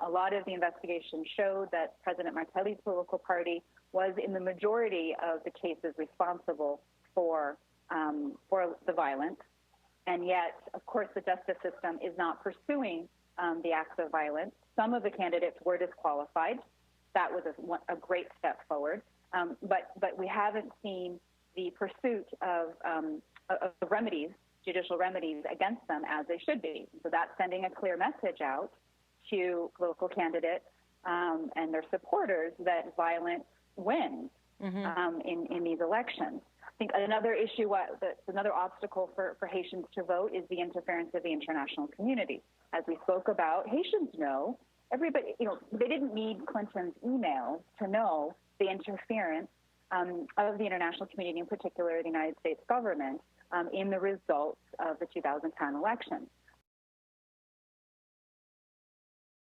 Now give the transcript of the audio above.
A lot of the investigation showed that President Martelly's political party was in the majority of the cases responsible for the violence. And yet, of course, the justice system is not pursuing the acts of violence. Some of the candidates were disqualified. That was a great step forward. But we haven't seen the pursuit of remedies, judicial remedies against them as they should be. So that's sending a clear message out to political candidates and their supporters that violence wins in these elections. I think another issue, another obstacle for Haitians to vote is the interference of the international community. As we spoke about, Haitians know, everybody, they didn't need Clinton's emails to know the interference of the international community, in particular the United States government, in the results of the 2010 election.